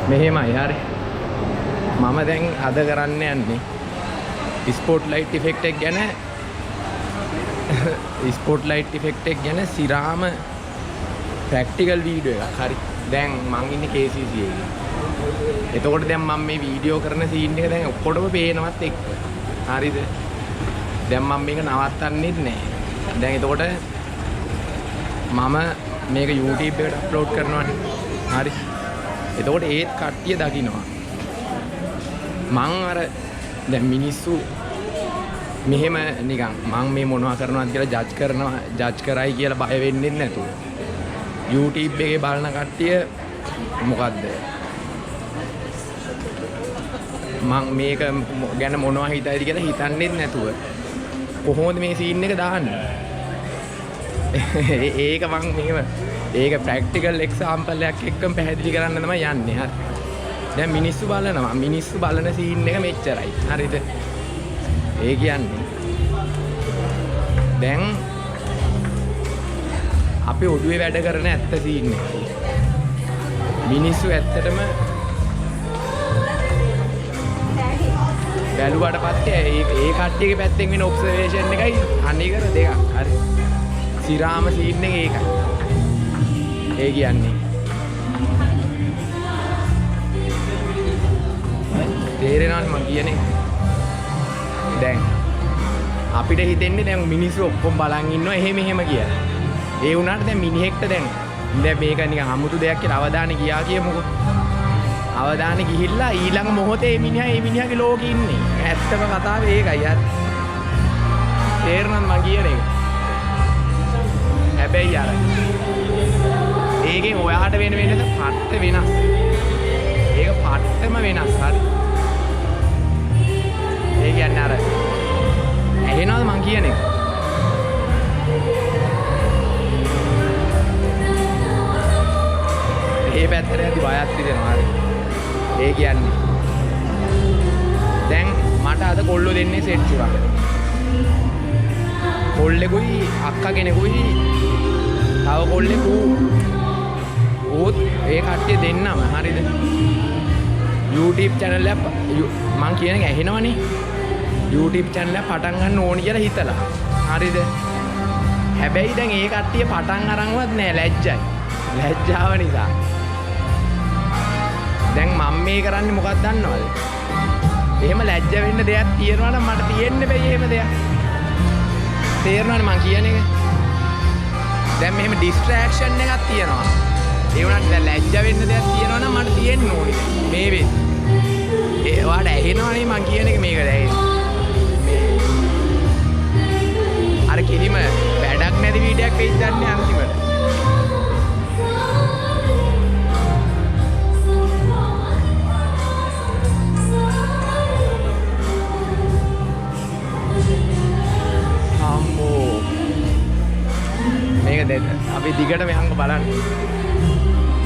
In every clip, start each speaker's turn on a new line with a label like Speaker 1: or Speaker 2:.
Speaker 1: මෙහෙමයි හරි. මම දැන් අද කරන්න යන්නේ ස්පොට් ලයිට් ඉෆෙක්ට් එක ගැන සිරාම ප්‍රැක්ටිකල් වීඩියෝ එකක්. හරි. දැන් මං ඉන්නේ KCC එකේ. එතකොට දැන් මම මේ වීඩියෝ කරන සීන් එක දැන් ඔක්කොටම පේනවත් එක්ක. හරිද? දැන් මම මේක නවත්තන්නෙත් නැහැ. දැන් එතකොට මම මේක YouTube එකට අප්ලෝඩ් කරනවානේ. හරි. එතකොට ඒත් කට්ටිය දකින්නවා. මං අර දැන් මිනිස්සු මෙහෙම නිකන් මං මේ මොනවා කරනවද කියලා ජජ් කරයි කියලා බය වෙන්නේ නැතුව YouTube එකේ බලන කට්ටිය මොකද්ද මං මේක ගැන මොනවා හිතයිද කියලා හිතන්නේ නැතුව කොහොමද මේ සීන් එක දාන්නේ ඒක මං මෙහෙම ඒක ප්‍රැක්ටිකල් එක්සැම්පල් එකක් එක්කම පැහැදිලි කරන්න තමයි යන්නේ. හරි. දැන් මිනිස්සු බලනවා. මිනිස්සු බලන සීන් එක මෙච්චරයි. හරිද? ඒ කියන්නේ දැන් අපි ඔඩුවේ වැඩ කරන ඇත්ත සීන් එක. මිනිස්සු ඇත්තටම බැලුවට පස්සේ ඒ කට්ටියගේ පැත්තෙන් වෙන ඔබ්සර්වේෂන් එකයි අනිකර දෙකක්. හරි. සිරාම සීන් එක ඒකයි. ඒ කියන්නේ තේරෙනවද මම කියන්නේ? දැන් අපිට හිතෙන්නේ දැන් මිනිස්සු ඔක්කොම බලන් ඉන්නවා එහෙම කියලා. ඒ වුණාට දැන් මිනිහෙක්ට දැන් මේක නිකන් අමුතු දෙයක් කියලා අවධානය ගියා කියමුකෝ. අවධානය ගිහිල්ලා ඊළඟ මොහොතේ මේ මිනිහාගේ ලෝකෙ ඉන්නේ. ඇත්තම කතාව ඒකයි. හරි. තේරෙනවද මම කියන එක? හැබැයි අර ඒකෙන් ඔයාට වෙන වෙනස පට්ට වෙනස්. ඒක පට්ටම වෙනස්. හරි. ඒ කියන්නේ අර ඇහෙනවද මං කියන එක? ඒ පැත්තට ඇති බයත් හිතෙනවා. හරි. ඒ කියන්නේ දැන් මට අද කොල්ලෝ දෙන්නේ සෙට් වුණා. කොල්ලෙකුයි අක්කා කෙනෙකුයි තව කොල්ලෙකු ඕත් ඒ කට්ටිය දෙන්නම. හරිද? YouTube channel එක මං කියන එක ඇහෙනවනේ. YouTube channel එක පටන් ගන්න ඕනි කියලා හිතලා. හරිද? හැබැයි දැන් ඒ කට්ටිය පටන් අරන්වත් නෑ. ලැජ්ජයි. ලැජ්ජාව නිසා. දැන් මම මේ කරන්නේ මොකක්ද දන්නවද? එහෙම ලැජ්ජ වෙන්න දෙයක් තියෙනවා නම් මට තියෙන්න බෑ එහෙම දෙයක්. තේරෙනවද මං කියන එක? දැන් මෙහෙම distraction එකක් තියෙනවා. ඒ වුණාට දැන් ලැජ්ජ වෙන්න දෙයක් තියෙනවා නම් මට තියෙන්න ඕනේ. මේ වෙන්නේ. ඒ ඔයාලට ඇහෙනවනේ මං කියන එක මේකට ඇහෙන්නේ. අර කිලිම වැඩක් නැති වීඩියෝයක් වෙයිද දන්නේ අන්තිමට. අම්මෝ මේක දෙන්න. අපි දිගටම යන්න බලන්න.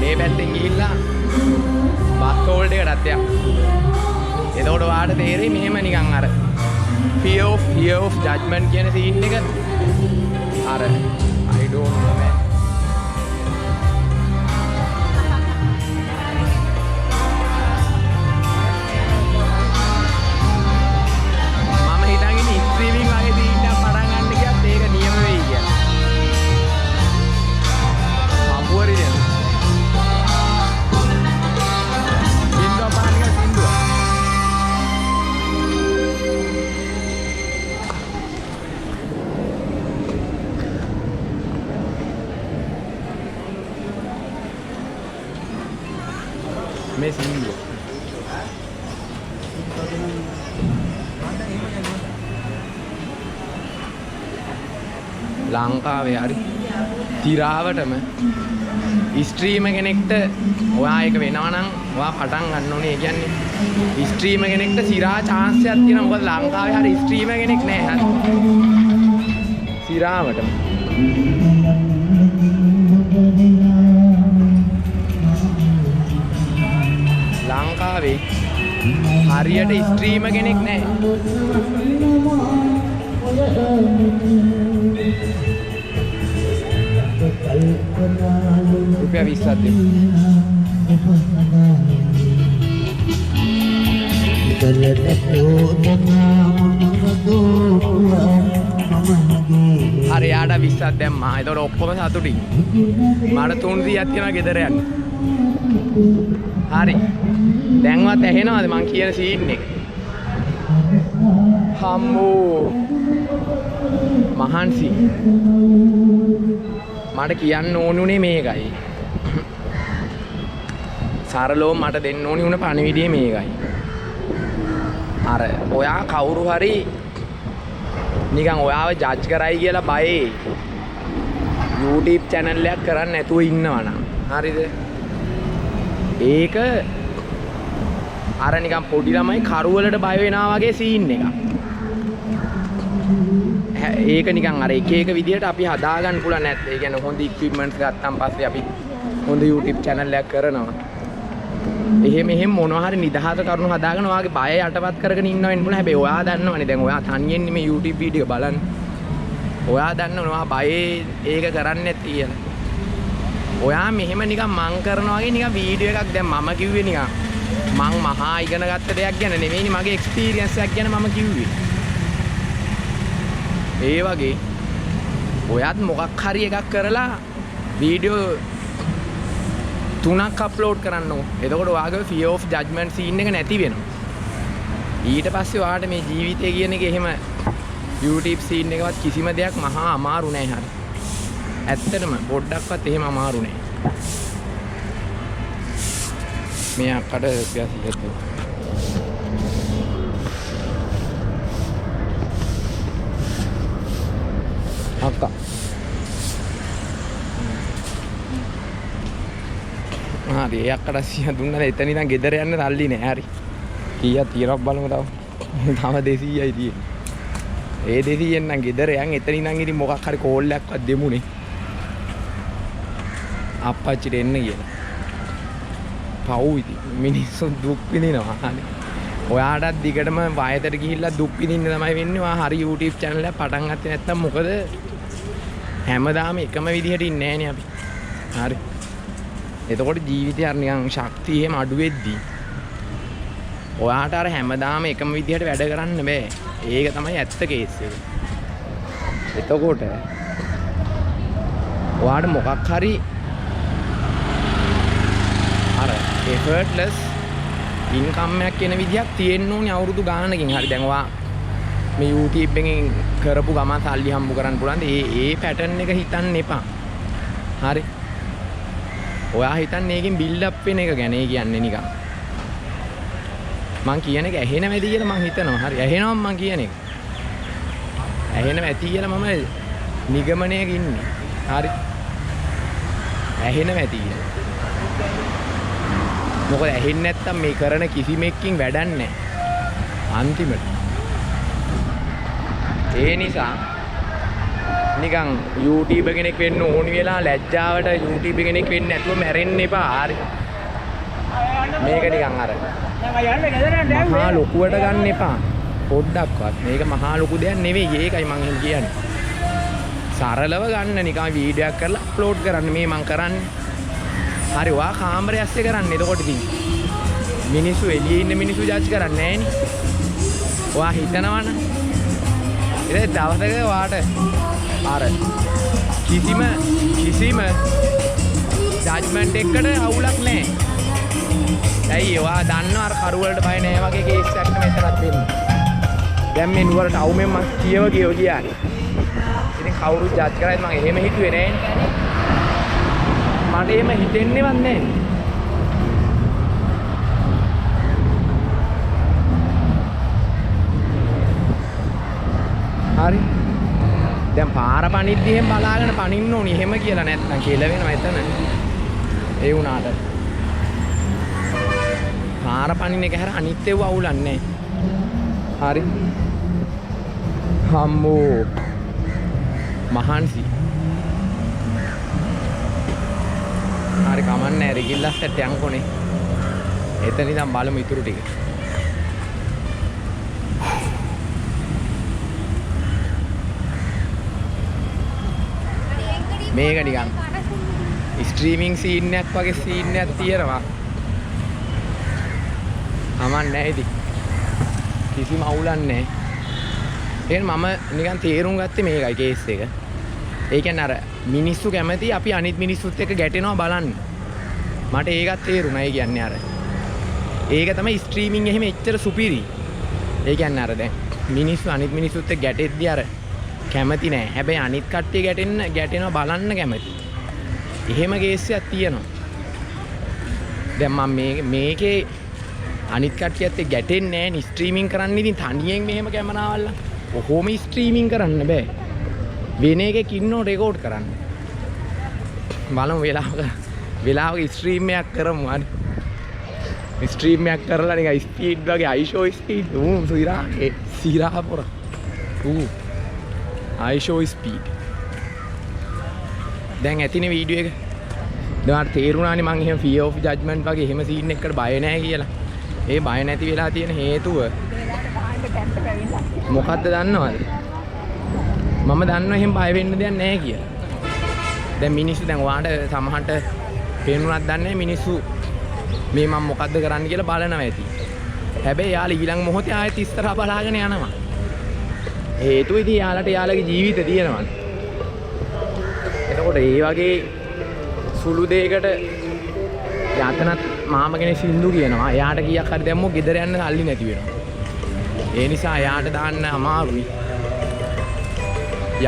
Speaker 1: මේ පැත්තෙන් ගිහිල්ලා බස් හෝල්ඩ් එකටත් යන්න. එතකොට ඔයාලට තේරෙයි මෙහෙම නිකන් අර fear of judgment කියන සීන් එක අර I don't know man. මම හිතන් ඉන්නේ ස්ට්‍රීමින් වගේ සීන් එකක් පටන් ගන්න කියත් ඒක නියම වෙයි කියලා. අපුවරි දැන් සින්දුව පානික සින්දුව මේ සින්දුව ලංකාවේ හරි තිරාවටම ස්ට්‍රීම කෙනෙක්ට ඔයා එක වෙනවා නම් ඔයා පටන් ගන්න ඕනේ. ඒ කියන්නේ ස්ට්‍රීම කෙනෙක්ට සිරා chance එකක් තියෙනවා. මොකද ලංකාවේ හරි ස්ට්‍රීම කෙනෙක් නැහැ. හරි සිරාවටම ලංකාවේ හරියට ස්ට්‍රීම කෙනෙක් නැහැ. रुपया 20 देव හරි යාට 20ක් දැම්මා. ඒතකොට ඔක්කොම සතුටින්. මට 300ක් තියෙනවා ගෙදර යන්න. හරි. දැන්වත් ඇහෙනවද මං කියන සීන් එක? හම්බෝ. මහන්සි. මට කියන්න ඕනුනේ මේකයි. සරලව මට දෙන්න ඕනි වුණ පණිවිඩය මේකයි. අර ඔයා කවුරු හරි නිකන් ඔයාව ජජ් කරයි කියලා බයේ YouTube channel එකක් කරන්න නැතුව ඉන්නවනම් හරිද? ඒක අර නිකන් පොඩි ළමයි කරුවලට බය වෙනා වගේ සීන් එකක්. ඒක නිකන් අර එක එක විදියට අපි හදාගන්න පුළුවන් නැත්නම් ඒ කියන්නේ හොඳ equipments ගත්තාන් පස්සේ අපි හොඳ YouTube channel එකක් කරනවා. එහෙම මොනවා හරි නිදහස කරුණු හදාගෙන ඔයාගේ බය යටපත් කරගෙන ඉන්නව වෙන්න පුළුවන්. හැබැයි ඔයා දන්නවනේ දැන් ඔයා තනියෙන් මේ YouTube වීඩියෝ බලන්න. ඔයා දන්නවනේ ඔයා බයේ ඒක කරන්නේ නැති කියලා. ඔයා මෙහෙම නිකන් මං කරනවා වගේ නිකන් වීඩියෝ එකක් දැන් මම කිව්වේ නිකන් මං මහා ඉගෙන ගත්ත දෙයක් ගැන නෙමෙයිනේ මගේ එක්ස්පීරියන්ස් එකක් ගැන මම කිව්වේ. ඒ වගේ ඔයත් මොකක් හරි එකක් කරලා වීඩියෝ 3ක් අප්ලෝඩ් කරන්න ඕන. එතකොට ඔයාගේ fear of judgment scene එක නැති වෙනවා. ඊට පස්සේ ඔයාට මේ ජීවිතය කියන එක එහෙම YouTube scene එකවත් කිසිම දෙයක් මහා අමාරු නෑ හරි. ඇත්තටම පොඩ්ඩක්වත් එහෙම අමාරු නෑ. මේ අක්කට පියාසියත්. අක්කා හරි ඒ අක්කට 100 දුන්නා එතන ඉඳන් ගෙදර යන්න තල්ලි නෑ හරි කීයක් තියනක් බලමු තව 200යි තියෙන්නේ ඒ 200ෙන් නම් ගෙදර යන් එතන ඉඳන් ඉතින් මොකක් හරි කෝල් එකක්වත් දෙමුනේ අප්පච්චිට එන්න කියලා පව් ඉතින් මිනිස්සු දුක් විඳිනවා හරි ඔයාටත් දිගටම වයතට ගිහිල්ලා දුක් විඳින්න තමයි වෙන්නේ ඔයා හරි YouTube channel එක පටන් ගත්තේ නැත්නම් මොකද හැමදාම එකම විදිහට ඉන්නේ නෑනේ අපි හරි එතකොට ජීවිතය අර නිකන් ශක්තිය එහෙම අඩු වෙද්දී ඔයාට අර හැමදාම එකම විදිහට වැඩ කරන්න බෑ. ඒක තමයි ඇත්ත කේස් එක. එතකොට ඔයාට මොකක් හරි අර effortless income එකක් කියන විදියක් තියෙන්න ඕනේ අවුරුදු ගානකින්. හරි දැන් ඔයා මේ YouTube එකෙන් කරපු ගමන් සල්ලි හම්බ කරන්න පුළුවන්. ඒ පැටර්න් එක හිතන්න එපා. හරි ඔයා හිතන්නේ ඒකෙන් බිල්ඩ් අප් වෙන එක ගැන ඒ කියන්නේ නිකන් මං කියන එක ඇහෙනවද කියලා මං හිතනවා හරි ඇහෙනවම මං කියන එක ඇහෙනව ඇති කියලා මම නිගමනයක ඉන්නේ හරි ඇහෙනව ඇති කියලා මොකද ඇහෙන්නේ නැත්තම් මේ කරන කිසිම එකකින් වැඩක් නැහැ අන්තිමට ඒ නිසා නිකන් YouTube කෙනෙක් වෙන්න ඕනි වෙලා ලැජ්ජාවට YouTube කෙනෙක් වෙන්න නැතුව මැරෙන්න එපා. හරි. මේක නිකන් අර. මහා ලොකුවට ගන්න එපා. පොඩ්ඩක්වත්. මේක මහා ලොකු දෙයක් නෙවෙයි. ඒකයි මම කියන්නේ. සරලව ගන්න නිකන් වීඩියෝ එකක් කරලා අප්ලෝඩ් කරන්න මේ මං කරන්නේ. හරි. ඔයා කාමරය ඇස්සේ කරන්නේ. එතකොට ඉතින් මිනිස්සු එළියේ ඉන්න මිනිස්සු ජජ් කරන්නේ නැහනේ. ඔයා හිතනවනේ. ඉතින් දවසක ඔයාට අර කිසිම ජජ්මන්ට් එකකට අවුලක් නැහැ. ඇයි ඔයා දන්නවා අර කරුවලට බය නැහැ වගේ කේස් එකක් මෙතනත් වෙන්නේ. දැන් මේ නුවරට අවුමෙන් මම කියව කියන්නේ. ඉතින් කවුරු ජජ් කරයිද මම එහෙම හිතුවේ නෑනේ. මට එහෙම හිතෙන්නේවත් නැහැ. හරි දැන් පාර පනිද්දී එහෙම බලාගෙන පනින්න ඕනි එහෙම කියලා නැත්නම් කියලා වෙනවා එතන ඒ වුණාට පාර පනින්න එක හැර අනිත් ඒවා අවුලන්නේ හරි හම්බෝ මහන්සි හරි කමන්නේ රිගිල්ලස්සට යන්කොනේ එතන ඉඳන් බලමු ඉතුරු ටික මේක නිකන් ස්ට්‍රීමින් සීන් එකක් වගේ සීන් එකක් තියෙනවා. අමන් නැහැ ඉතින්. කිසිම අවුලක් නැහැ. එහෙනම් මම නිකන් තේරුම් ගත්තේ මේකයි කේස් එක. ඒ කියන්නේ අර මිනිස්සු කැමති අපි අනිත් මිනිස්සුත් එක්ක ගැටෙනවා බලන්න. මට ඒකත් තේරුණා. ඒ කියන්නේ අර ඒක තමයි ස්ට්‍රීමින් එහෙම එච්චර සුපිරි. ඒ කියන්නේ අර දැන් මිනිස්සු අනිත් මිනිස්සුත් එක්ක ගැටෙද්දී අර කැමති නෑ. හැබැයි අනිත් කට්ටිය ගැටෙනවා බලන්න කැමති. එහෙම කේස් එකක් තියෙනවා. දැන් මම මේකේ අනිත් කට්ටියත් එක්ක ගැටෙන්නේ නෑ. ස්ට්‍රීමින් කරන්න ඉතින් තනියෙන් මෙහෙම කැමනාවල්ල. කොහොම ස්ට්‍රීමින් කරන්න බෑ. වෙන එකක ඉන්නෝ රෙකෝඩ් කරන්න. බලමු වෙලාවක ස්ට්‍රීම් එකක් කරමු. හරි. ස්ට්‍රීම් එකක් කරලා නිකන් ස්පීඩ් වගේ අයිෂෝ ස්පීඩ් සිරා පොර. අයිෂෝ ස්පීඩ්. දැන් ඇතිනේ වීඩියෝ එක. දැන් තේරුණානේ මං එහෙම ෆියර් ඔෆ් ජජ්මන්ට් වගේ එහෙම සීන් එකකට බය නැහැ කියලා. ඒ බය නැති වෙලා තියෙන හේතුව මොකද්ද දන්නවද? මම දන්නවා එහෙම බය වෙන්න දෙයක් නැහැ කියලා. දැන් මිනිස්සු දැන් ඔයාට සමහරට පේනුණක් දන්නේ මිනිස්සු මේ මම මොකද්ද කරන්න කියලා බලනවා ඇති. හැබැයි යාළ ඊළඟ මොහොතේ ආයෙත් ඉස්සරහා බලාගෙන යනවා. හේතුව ඉතින් යාළට යාළගේ ජීවිත තියෙනවා. එතකොට ඒ වගේ සුළු දෙයකට යතනත් මාම කෙනෙක් සින්දු කියනවා. එයාට කීයක් හරි දැම්මොත් ගෙදර යන්න සල්ලි නැති වෙනවා. ඒ නිසා එයාට දාන්න අමාරුයි.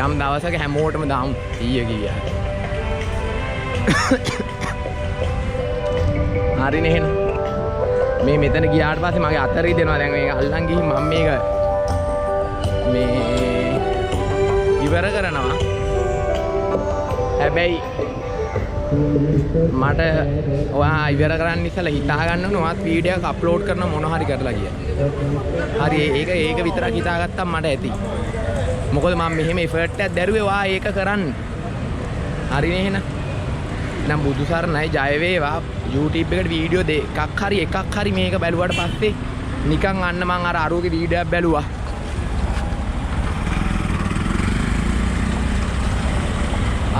Speaker 1: යම් දවසක හැමෝටම දාමු කීයා. හරිනේ එහෙනම්. මේ මෙතන ගියාට පස්සේ මගේ අතරේ දෙනවා. දැන් මේක අල්ලන් ගිහින් මම මේක ඉවර කරනවා. හැබැයි මට ඔයා ඉවර කරන්න ඉස්සලා හිතා ගන්න ඕනේ ඔයාත් වීඩියෝ එකක් අප්ලෝඩ් කරන මොන හරි කරලා කියලා. හරි ඒක විතරක් හිතාගත්තම මට ඇති. මොකද මම මෙහෙම එෆර්ට් එකක් දැරුවේ ඔයා ඒක කරන්න. හරිනේ එහෙනම්. නම් බුදු සරණයි ජය වේවා. YouTube එකට වීඩියෝ එකක් හරි මේක බැලුවාට පස්සේ නිකන් අන්න මං අර අරුවගේ වීඩියෝ එකක් බැලුවා.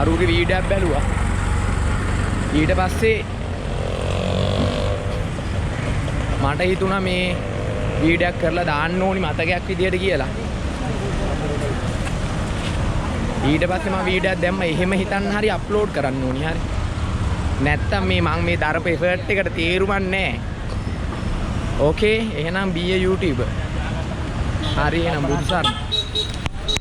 Speaker 1: අරුවගේ වීඩියෝ එකක් බැලුවා. ඊට පස්සේ මට හිතුණා මේ වීඩියෝ එකක් කරලා දාන්න ඕනි මතකයක් විදියට කියලා. ඊට පස්සේ මම වීඩියෝ එකක් දැම්මා. එහෙම හිතන්න හරි අප්ලෝඩ් කරන්න ඕනි. හරි. නැත්තම් මං මේ දරපු එෆර්ට් එකට තේරුමක් නැහැ. ඕකේ එහෙනම් be a YouTuber. හරි එහෙනම් බුදු සරණ.